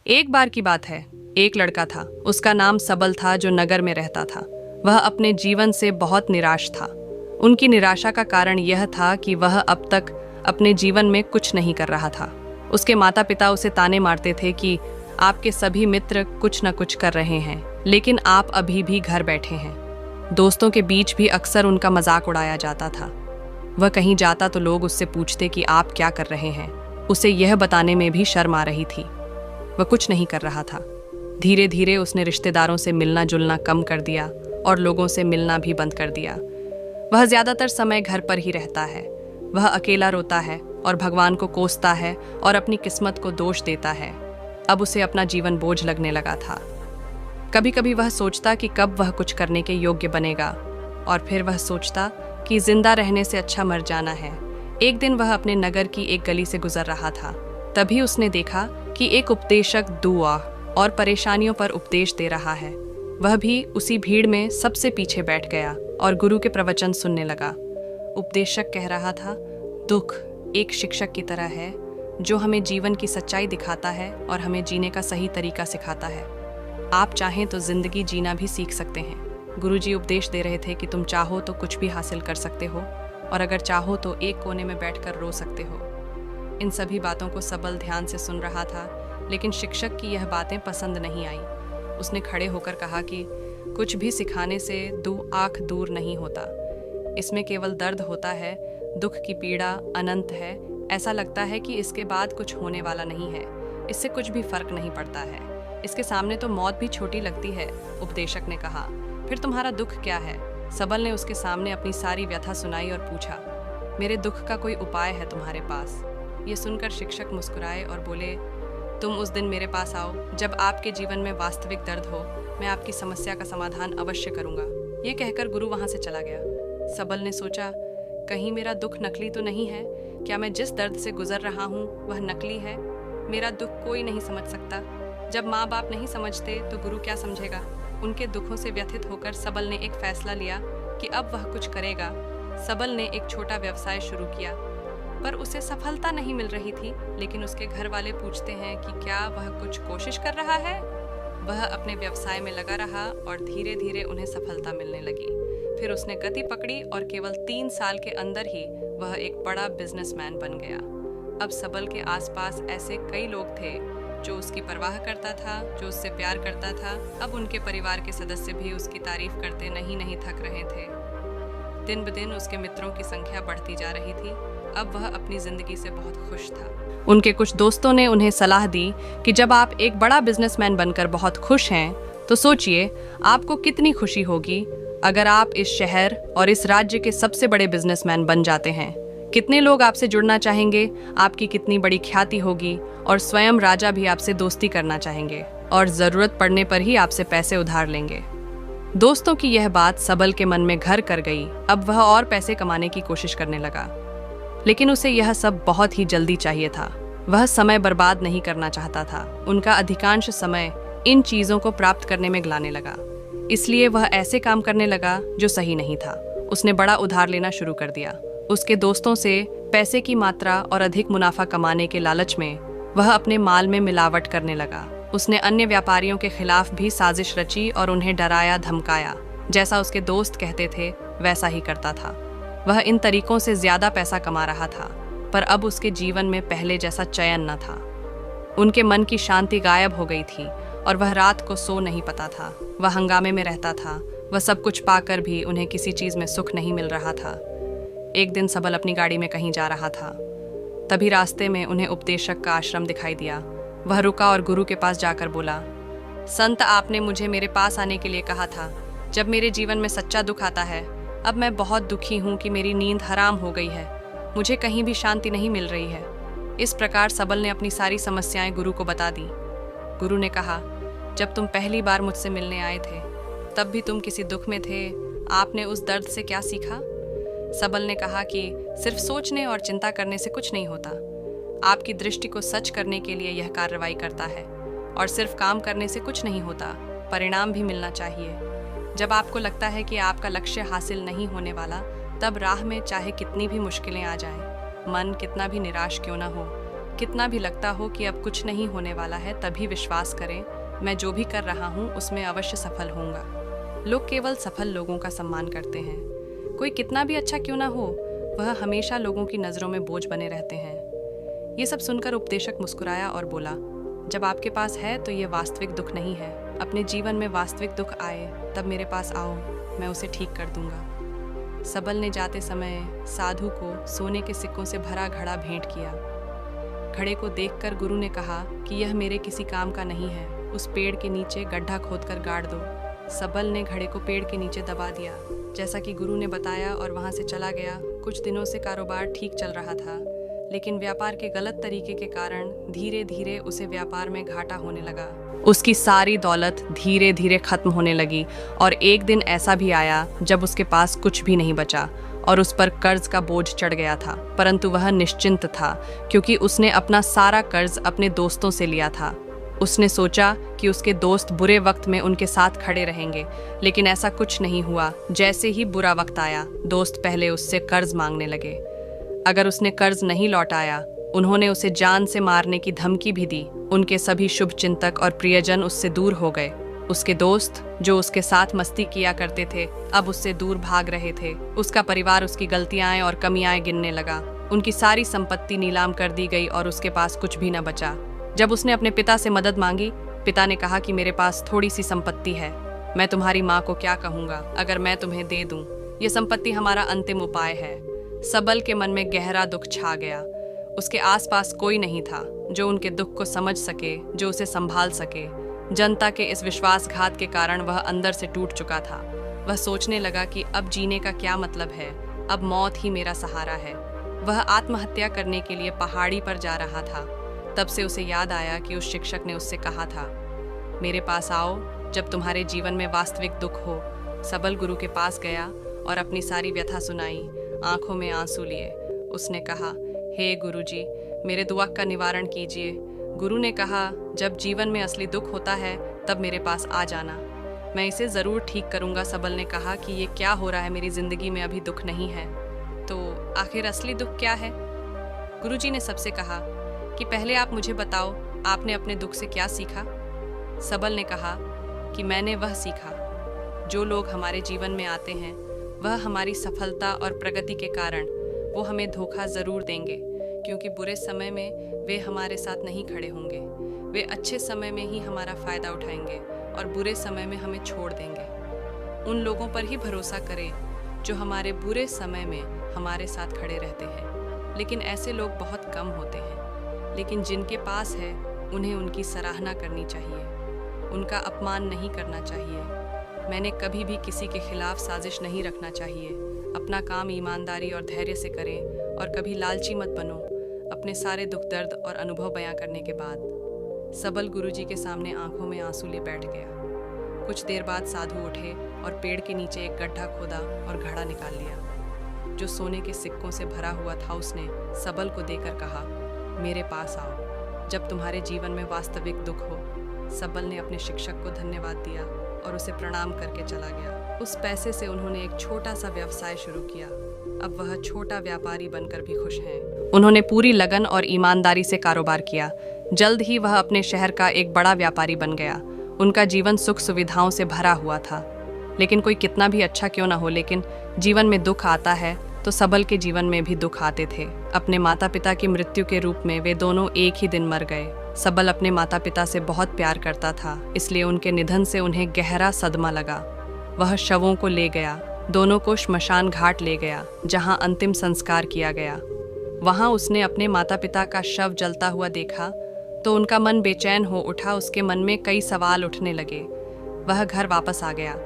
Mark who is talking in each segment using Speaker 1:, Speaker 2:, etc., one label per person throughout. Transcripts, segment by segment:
Speaker 1: एक बार की बात है, एक लड़का था। उसका नाम सबल था, जो नगर में रहता था। वह अपने जीवन से बहुत निराश था। उनकी निराशा का कारण यह था कि वह अब तक अपने जीवन में कुछ नहीं कर रहा था। उसके माता पिता उसे ताने मारते थे कि आपके सभी मित्र कुछ न कुछ कर रहे हैं, लेकिन आप अभी भी घर बैठे हैं। दोस्तों के बीच भी अक्सर उनका मजाक उड़ाया जाता था। वह कहीं जाता तो लोग उससे पूछते कि आप क्या कर रहे हैं। उसे यह बताने में भी शर्म आ रही थी। वह कुछ नहीं कर रहा था। धीरे धीरे उसने रिश्तेदारों से मिलना जुलना कम कर दिया और लोगों से मिलना भी बंद कर दिया। वह ज्यादातर समय घर पर ही रहता है। वह अकेला रोता है और भगवान को कोसता है और अपनी किस्मत को दोष देता है। अब उसे अपना जीवन बोझ लगने लगा था। कभी कभी वह सोचता कि कब वह कुछ करने के योग्य बनेगा, और फिर वह सोचता कि जिंदा रहने से अच्छा मर जाना है। एक दिन वह अपने नगर की एक गली से गुजर रहा था। तभी उसने देखा कि एक उपदेशक दुआ और परेशानियों पर उपदेश दे रहा है। वह भी उसी भीड़ में सबसे पीछे बैठ गया और गुरु के प्रवचन सुनने लगा। उपदेशक कह रहा था, दुख एक शिक्षक की तरह है जो हमें जीवन की सच्चाई दिखाता है और हमें जीने का सही तरीका सिखाता है। आप चाहें तो जिंदगी जीना भी सीख सकते हैं। गुरुजी उपदेश दे रहे थे कि तुम चाहो तो कुछ भी हासिल कर सकते हो, और अगर चाहो तो एक कोने में बैठकर रो सकते हो। इन सभी बातों को सबल ध्यान से सुन रहा था, लेकिन शिक्षक की यह बातें पसंद नहीं आई। उसने खड़े होकर कहा कि कुछ भी सिखाने से आँख दूर नहीं होता। इसमें केवल दर्द होता है, दुख की पीड़ा अनंत है। ऐसा लगता है कि इसके बाद कुछ होने वाला नहीं है। इससे कुछ भी फर्क नहीं पड़ता है। इसके सामने तो मौत भी छोटी लगती है। उपदेशक ने कहा, फिर तुम्हारा दुख क्या है? सबल ने उसके सामने अपनी सारी व्यथा सुनाई और पूछा, मेरे दुख का कोई उपाय है तुम्हारे पास? ये सुनकर शिक्षक मुस्कुराए और बोले, तुम उस दिन मेरे पास आओ जब आपके जीवन में वास्तविक दर्द हो। मैं आपकी समस्या का समाधान अवश्य करूंगा। ये कहकर गुरु वहां से चला गया। सबल ने सोचा, कहीं मेरा दुख नकली तो नहीं है? क्या मैं जिस दर्द से गुजर रहा हूँ वह नकली है? मेरा दुख कोई नहीं समझ सकता। जब माँ बाप नहीं समझते तो गुरु क्या समझेगा? उनके दुखों से व्यथित होकर सबल ने एक फैसला लिया कि अब वह कुछ करेगा। सबल ने एक छोटा व्यवसाय शुरू किया, पर उसे सफलता नहीं मिल रही थी। लेकिन उसके घर वाले पूछते हैं कि क्या वह कुछ कोशिश कर रहा है? वह अपने व्यवसाय में लगा रहा और धीरे धीरे उन्हें सफलता मिलने लगी। फिर उसने गति पकड़ी और केवल 3 साल के अंदर ही वह एक बड़ा बिजनेसमैन बन गया। अब सबल के आसपास ऐसे कई लोग थे जो उसकी परवाह करता था, जो उससे प्यार करता था। अब उनके परिवार के सदस्य भी उसकी तारीफ करते नहीं थक रहे थे। दिन ब दिन उसके मित्रों की संख्या बढ़ती जा रही थी। अब वह अपनी जिंदगी से बहुत खुश था। उनके कुछ दोस्तों ने उन्हें सलाह दी कि जब आप एक बड़ा बिजनेसमैन बनकर बहुत खुश हैं, तो सोचिए आपको कितनी खुशी होगी अगर आप इस शहर और इस राज्य के सबसे बड़े बिजनेसमैन बन जाते हैं। कितने लोग आपसे जुड़ना चाहेंगे, आपकी कितनी बड़ी ख्याति होगी, और स्वयं राजा भी आपसे दोस्ती करना चाहेंगे और जरूरत पड़ने पर ही आपसे पैसे उधार लेंगे। दोस्तों की यह बात सबल के मन में घर कर गई। अब वह और पैसे कमाने की कोशिश करने लगा, लेकिन उसे यह सब बहुत ही जल्दी चाहिए था। वह समय बर्बाद नहीं करना चाहता था। उनका अधिकांश समय इन चीजों को प्राप्त करने में गलाने लगा। इसलिए वह ऐसे काम करने लगा जो सही नहीं था। उसने बड़ा उधार लेना शुरू कर दिया। उसके दोस्तों से पैसे की मात्रा और अधिक मुनाफा कमाने के लालच में वह अपने माल में मिलावट करने लगा। उसने अन्य व्यापारियों के खिलाफ भी साजिश रची और उन्हें डराया धमकाया। जैसा उसके दोस्त कहते थे वैसा ही करता था। वह इन तरीकों से ज्यादा पैसा कमा रहा था, पर अब उसके जीवन में पहले जैसा चयन न था। उनके मन की शांति गायब हो गई थी और वह रात को सो नहीं पाता था। वह हंगामे में रहता था। वह सब कुछ पाकर भी उन्हें किसी चीज में सुख नहीं मिल रहा था। एक दिन सबल अपनी गाड़ी में कहीं जा रहा था। तभी रास्ते में उन्हें उपदेशक का आश्रम दिखाई दिया। वह रुका और गुरु के पास जाकर बोला, संत, आपने मुझे मेरे पास आने के लिए कहा था जब मेरे जीवन में सच्चा दुख आता है। अब मैं बहुत दुखी हूँ कि मेरी नींद हराम हो गई है। मुझे कहीं भी शांति नहीं मिल रही है। इस प्रकार सबल ने अपनी सारी समस्याएं गुरु को बता दी। गुरु ने कहा, जब तुम पहली बार मुझसे मिलने आए थे तब भी तुम किसी दुख में थे। आपने उस दर्द से क्या सीखा? सबल ने कहा कि सिर्फ सोचने और चिंता करने से कुछ नहीं होता। आपकी दृष्टि को सच करने के लिए यह कार्रवाई करता है, और सिर्फ काम करने से कुछ नहीं होता, परिणाम भी मिलना चाहिए। जब आपको लगता है कि आपका लक्ष्य हासिल नहीं होने वाला, तब राह में चाहे कितनी भी मुश्किलें आ जाएं, मन कितना भी निराश क्यों न हो, कितना भी लगता हो कि अब कुछ नहीं होने वाला है, तभी विश्वास करें, मैं जो भी कर रहा हूँ उसमें अवश्य सफल होऊंगा। लोग केवल सफल लोगों का सम्मान करते हैं। कोई कितना भी अच्छा क्यों ना हो, वह हमेशा लोगों की नज़रों में बोझ बने रहते हैं। ये सब सुनकर उपदेशक मुस्कुराया और बोला, जब आपके पास है तो ये वास्तविक दुख नहीं है। अपने जीवन में वास्तविक दुख आए तब मेरे पास आओ, मैं उसे ठीक कर दूंगा। सबल ने जाते समय साधु को सोने के सिक्कों से भरा घड़ा भेंट किया। घड़े को देखकर गुरु ने कहा कि यह मेरे किसी काम का नहीं है, उस पेड़ के नीचे गड्ढा खोदकर गाड़ दो। सबल ने घड़े को पेड़ के नीचे दबा दिया, जैसा कि गुरु ने बताया, और वहां से चला गया। कुछ दिनों से कारोबार ठीक चल रहा था, लेकिन व्यापार के गलत तरीके के कारण धीरे धीरे उसे व्यापार में घाटा होने लगा। उसकी सारी दौलत धीरे धीरे खत्म होने लगी और एक दिन ऐसा भी आया जब उसके पास कुछ भी नहीं बचा और उस पर कर्ज का बोझ चढ़ गया था। परंतु वह निश्चिंत था, क्योंकि उसने अपना सारा कर्ज अपने दोस्तों से लिया था। उसने सोचा कि उसके दोस्त बुरे वक्त में उनके साथ खड़े रहेंगे, लेकिन ऐसा कुछ नहीं हुआ। जैसे ही बुरा वक्त आया, दोस्त पहले उससे कर्ज मांगने लगे। अगर उसने कर्ज नहीं लौटाया, उन्होंने उसे जान से मारने की धमकी भी दी। उनके सभी शुभ चिंतक और प्रियजन उससे दूर हो गए। उसके दोस्त जो उसके साथ मस्ती किया करते थे, अब उससे दूर भाग रहे थे। उसका परिवार उसकी गलतियां और कमियां गिनने लगा। उनकी सारी संपत्ति नीलाम कर दी गई और उसके पास कुछ भी न बचा। जब उसने अपने पिता से मदद मांगी, पिता ने कहा कि मेरे पास थोड़ी सी संपत्ति है, मैं तुम्हारी माँ को क्या कहूँगा अगर मैं तुम्हें दे दूँ। ये संपत्ति हमारा अंतिम उपाय है। सबल के मन में गहरा दुख छा गया। उसके आसपास कोई नहीं था जो उनके दुख को समझ सके, जो उसे संभाल सके। जनता के इस विश्वासघात के कारण वह अंदर से टूट चुका था। वह सोचने लगा कि अब जीने का क्या मतलब है, अब मौत ही मेरा सहारा है। वह आत्महत्या करने के लिए पहाड़ी पर जा रहा था। तब से उसे याद आया कि उस शिक्षक ने उससे कहा था, मेरे पास आओ जब तुम्हारे जीवन में वास्तविक दुख हो। सबल गुरु के पास गया और अपनी सारी व्यथा सुनाई, आंखों में आंसू लिए। उसने कहा, हे गुरुजी, मेरे दुख का निवारण कीजिए। गुरु ने कहा, जब जीवन में असली दुख होता है तब मेरे पास आ जाना, मैं इसे ज़रूर ठीक करूँगा। सबल ने कहा कि ये क्या हो रहा है, मेरी ज़िंदगी में अभी दुख नहीं है, तो आखिर असली दुख क्या है? गुरुजी ने सबसे कहा कि पहले आप मुझे बताओ, आपने अपने दुख से क्या सीखा? सबल ने कहा कि मैंने वह सीखा, जो लोग हमारे जीवन में आते हैं वह हमारी सफलता और प्रगति के कारण वो हमें धोखा ज़रूर देंगे, क्योंकि बुरे समय में वे हमारे साथ नहीं खड़े होंगे। वे अच्छे समय में ही हमारा फ़ायदा उठाएंगे और बुरे समय में हमें छोड़ देंगे। उन लोगों पर ही भरोसा करें जो हमारे बुरे समय में हमारे साथ खड़े रहते हैं, लेकिन ऐसे लोग बहुत कम होते हैं। लेकिन जिनके पास है उन्हें उनकी सराहना करनी चाहिए, उनका अपमान नहीं करना चाहिए। मैंने कभी भी किसी के खिलाफ साजिश नहीं रखना चाहिए। अपना काम ईमानदारी और धैर्य से करें और कभी लालची मत बनो। अपने सारे दुख दर्द और अनुभव बयां करने के बाद सबल गुरुजी के सामने आंखों में आंसू ले बैठ गया। कुछ देर बाद साधु उठे और पेड़ के नीचे एक गड्ढा खोदा और घड़ा निकाल लिया जो सोने के सिक्कों से भरा हुआ था। उसने सबल को देकर कहा, मेरे पास आओ जब तुम्हारे जीवन में वास्तविक दुख हो। सबल ने अपने शिक्षक को धन्यवाद दिया और उसे प्रणाम करके चला गया। उस पैसे से उन्होंने एक छोटा सा व्यवसाय शुरू किया। अब वह छोटा व्यापारी बनकर भी खुश हैं। उन्होंने पूरी लगन और ईमानदारी से कारोबार किया। जल्द ही वह अपने शहर का एक बड़ा व्यापारी बन गया। उनका जीवन सुख सुविधाओं से भरा हुआ था। लेकिन कोई कितना भी अच्छा क्यों ना हो, लेकिन जीवन में दुख आता है तो सबल के जीवन में भी दुख आते थे। अपने माता पिता की मृत्यु के रूप में वे दोनों एक ही दिन मर गए। सबल अपने माता पिता से बहुत प्यार करता था, इसलिए उनके निधन से उन्हें गहरा सदमा लगा। वह शवों को ले गया, दोनों को श्मशान घाट ले गया जहां अंतिम संस्कार किया गया। वहां उसने अपने माता पिता का शव जलता हुआ देखा तो उनका मन बेचैन हो उठा। उसके मन में कई सवाल उठने लगे। वह घर वापस आ गया,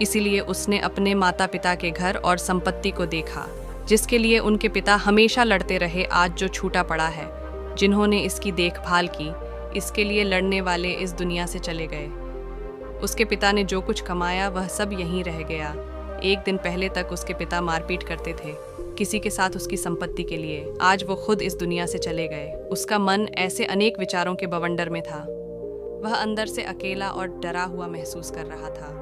Speaker 1: इसीलिए उसने अपने माता पिता के घर और संपत्ति को देखा जिसके लिए उनके पिता हमेशा लड़ते रहे, आज जो छूटा पड़ा है। जिन्होंने इसकी देखभाल की, इसके लिए लड़ने वाले इस दुनिया से चले गए। उसके पिता ने जो कुछ कमाया वह सब यहीं रह गया। एक दिन पहले तक उसके पिता मारपीट करते थे किसी के साथ उसकी संपत्ति के लिए। आज वो खुद इस दुनिया से चले गए। उसका मन ऐसे अनेक विचारों के बवंडर में था। वह अंदर से अकेला और डरा हुआ महसूस कर रहा था।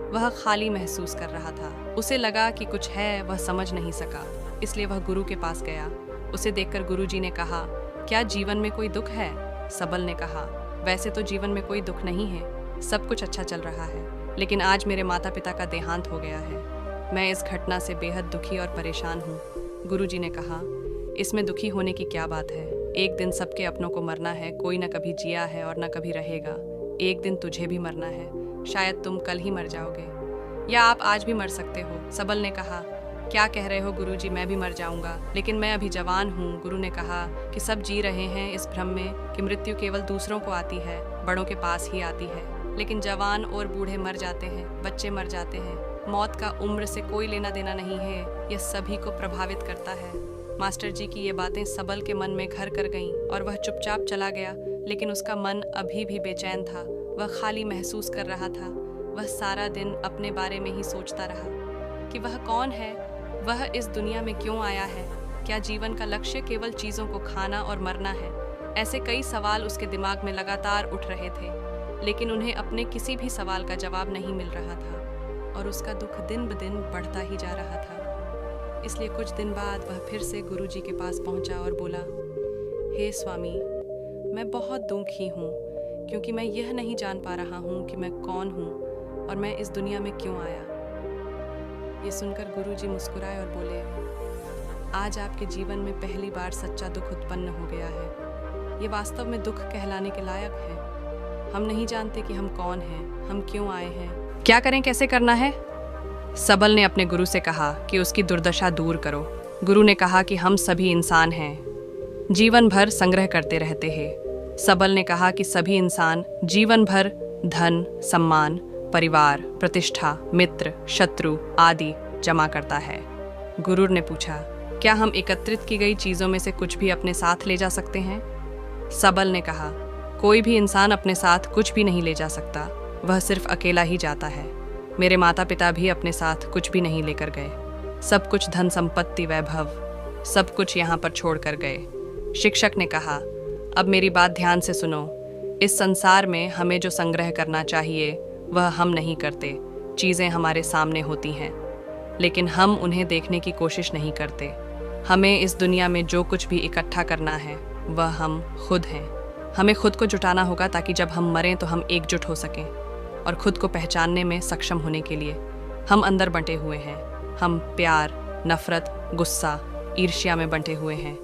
Speaker 1: वह खाली महसूस कर रहा था। उसे लगा कि कुछ है, वह समझ नहीं सका, इसलिए वह गुरु के पास गया। उसे देखकर गुरुजी ने कहा, क्या जीवन में कोई दुख है? सबल ने कहा, वैसे तो जीवन में कोई दुख नहीं है, सब कुछ अच्छा चल रहा है, लेकिन आज मेरे माता पिता का देहांत हो गया है। मैं इस घटना से बेहद दुखी और परेशान हूँ। गुरुजी ने कहा, इसमें दुखी होने की क्या बात है? एक दिन सबके अपनों को मरना है, कोई न कभी जिया है और न कभी रहेगा। एक दिन तुझे भी मरना है, शायद तुम कल ही मर जाओगे, या आप आज भी मर सकते हो। सबल ने कहा, क्या कह रहे हो गुरुजी, मैं भी मर जाऊंगा, लेकिन मैं अभी जवान हूँ। गुरु ने कहा कि सब जी रहे हैं इस भ्रम में कि मृत्यु केवल दूसरों को आती है, बड़ों के पास ही आती है, लेकिन जवान और बूढ़े मर जाते हैं, बच्चे मर जाते हैं। मौत का उम्र से कोई लेना देना नहीं है, यह सभी को प्रभावित करता है। मास्टर जी की ये बातें सबल के मन में घर कर गईं और वह चुपचाप चला गया, लेकिन उसका मन अभी भी बेचैन था। वह खाली महसूस कर रहा था। वह सारा दिन अपने बारे में ही सोचता रहा कि वह कौन है, वह इस दुनिया में क्यों आया है, क्या जीवन का लक्ष्य केवल चीज़ों को खाना और मरना है। ऐसे कई सवाल उसके दिमाग में लगातार उठ रहे थे, लेकिन उन्हें अपने किसी भी सवाल का जवाब नहीं मिल रहा था और उसका दुख दिन ब दिन बढ़ता ही जा रहा था। इसलिए कुछ दिन बाद वह फिर से गुरुजी के पास पहुंचा और बोला, हे स्वामी, मैं बहुत दुखी हूँ, क्योंकि मैं यह नहीं जान पा रहा हूँ कि मैं कौन हूँ और मैं इस दुनिया में क्यों आया। ये सुनकर गुरुजी मुस्कुराए और बोले, आज आपके जीवन में पहली बार सच्चा दुख उत्पन्न हो गया है। ये वास्तव में दुख कहलाने के लायक है। हम नहीं जानते कि हम कौन हैं, हम क्यों आए हैं, क्या करें, कैसे करना है। सबल ने अपने गुरु से कहा कि उसकी दुर्दशा दूर करो। गुरु ने कहा कि हम सभी इंसान हैं, जीवन भर संग्रह करते रहते हैं। सबल ने कहा कि सभी इंसान जीवन भर धन, सम्मान, परिवार, प्रतिष्ठा, मित्र, शत्रु आदि जमा करता है। गुरु ने पूछा, क्या हम एकत्रित की गई चीज़ों में से कुछ भी अपने साथ ले जा सकते हैं? सबल ने कहा, कोई भी इंसान अपने साथ कुछ भी नहीं ले जा सकता, वह सिर्फ अकेला ही जाता है। मेरे माता पिता भी अपने साथ कुछ भी नहीं लेकर गए। सब कुछ धन संपत्ति वैभव सब कुछ यहाँ पर छोड़ कर गए। शिक्षक ने कहा, अब मेरी बात ध्यान से सुनो। इस संसार में हमें जो संग्रह करना चाहिए वह हम नहीं करते। चीज़ें हमारे सामने होती हैं, लेकिन हम उन्हें देखने की कोशिश नहीं करते। हमें इस दुनिया में जो कुछ भी इकट्ठा करना है वह हम खुद हैं। हमें खुद को जुटाना होगा ताकि जब हम मरें तो हम एकजुट हो सकें। और खुद को पहचानने में सक्षम होने के लिए हम अंदर बंटे हुए हैं। हम प्यार, नफरत, गुस्सा, ईर्ष्या में बंटे हुए हैं।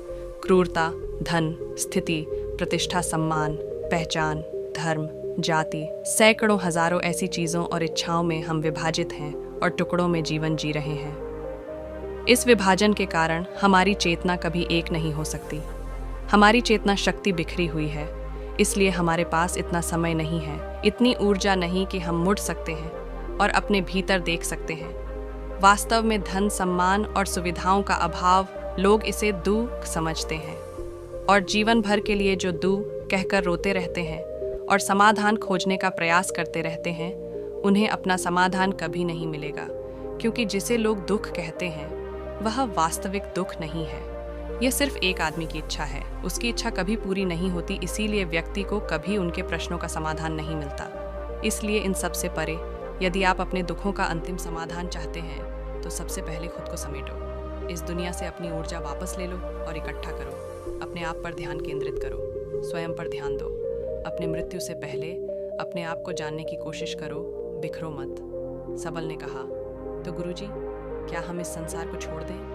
Speaker 1: क्रूरता, धन, स्थिति, प्रतिष्ठा, सम्मान, पहचान, धर्म, जाति, सैकड़ों हजारों ऐसी चीज़ों और इच्छाओं में हम विभाजित हैं और टुकड़ों में जीवन जी रहे हैं। इस विभाजन के कारण हमारी चेतना कभी एक नहीं हो सकती। हमारी चेतना शक्ति बिखरी हुई है, इसलिए हमारे पास इतना समय नहीं है, इतनी ऊर्जा नहीं कि हम मुड़ सकते हैं और अपने भीतर देख सकते हैं। वास्तव में धन, सम्मान और सुविधाओं का अभाव, लोग इसे दुख समझते हैं और जीवन भर के लिए जो दुख कहकर रोते रहते हैं और समाधान खोजने का प्रयास करते रहते हैं, उन्हें अपना समाधान कभी नहीं मिलेगा, क्योंकि जिसे लोग दुख कहते हैं वह वास्तविक दुख नहीं है। यह सिर्फ एक आदमी की इच्छा है, उसकी इच्छा कभी पूरी नहीं होती, इसीलिए व्यक्ति को कभी उनके प्रश्नों का समाधान नहीं मिलता। इसलिए इन सब से परे, यदि आप अपने दुखों का अंतिम समाधान चाहते हैं तो सबसे पहले खुद को समेटो। इस दुनिया से अपनी ऊर्जा वापस ले लो और इकट्ठा करो। अपने आप पर ध्यान केंद्रित करो, स्वयं पर ध्यान दो। अपनी मृत्यु से पहले अपने आप को जानने की कोशिश करो, बिखरो मत। सबल ने कहा, तो गुरुजी, क्या हम इस संसार को छोड़ दें?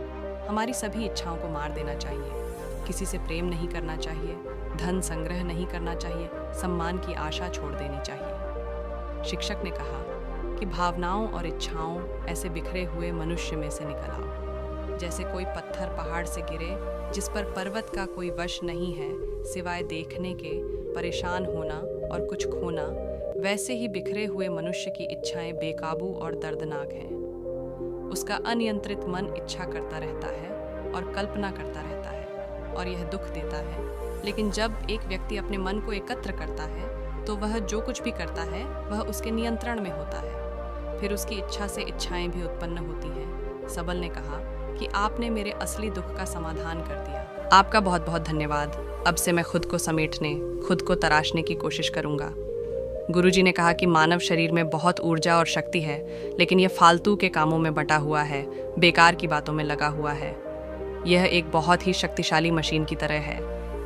Speaker 1: हमारी सभी इच्छाओं को मार देना चाहिए। किसी से प्रेम नहीं करना चाहिए, धन संग्रह नहीं करना चाहिए, सम्मान की आशा छोड़ देनी चाहिए। शिक्षक ने कहा कि भावनाओं और इच्छाओं ऐसे बिखरे हुए मनुष्य में से निकल आओ, जैसे कोई पत्थर पहाड़ से गिरे जिस पर पर्वत का कोई वश नहीं है सिवाय देखने के, परेशान होना और कुछ खोना, वैसे ही बिखरे हुए मनुष्य की इच्छाएं बेकाबू और दर्दनाक हैं। उसका अनियंत्रित मन इच्छा करता रहता है और कल्पना करता रहता है और यह दुख देता है। लेकिन जब एक व्यक्ति अपने मन को एकत्र करता है तो वह जो कुछ भी करता है वह उसके नियंत्रण में होता है। फिर उसकी इच्छा से इच्छाएं भी उत्पन्न होती हैं। सबल ने कहा कि आपने मेरे असली दुख का समाधान कर दिया। आपका बहुत बहुत धन्यवाद। अब से मैं खुद को समेटने, खुद को तराशने की कोशिश करूंगा। गुरुजी ने कहा कि मानव शरीर में बहुत ऊर्जा और शक्ति है, लेकिन यह फालतू के कामों में बटा हुआ है, बेकार की बातों में लगा हुआ है। यह एक बहुत ही शक्तिशाली मशीन की तरह है।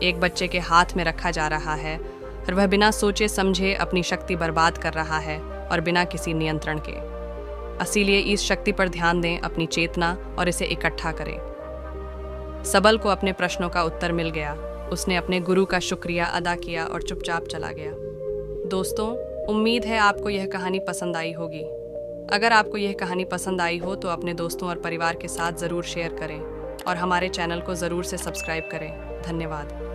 Speaker 1: एक बच्चे के हाथ में रखा जा रहा है और वह बिना सोचे समझे अपनी शक्ति बर्बाद कर रहा है और बिना किसी नियंत्रण के। इसीलिए इस शक्ति पर ध्यान दें, अपनी चेतना और इसे इकट्ठा करें। सबल को अपने प्रश्नों का उत्तर मिल गया। उसने अपने गुरु का शुक्रिया अदा किया और चुपचाप चला गया। दोस्तों, उम्मीद है आपको यह कहानी पसंद आई होगी। अगर आपको यह कहानी पसंद आई हो तो अपने दोस्तों और परिवार के साथ ज़रूर शेयर करें और हमारे चैनल को ज़रूर से सब्सक्राइब करें। धन्यवाद।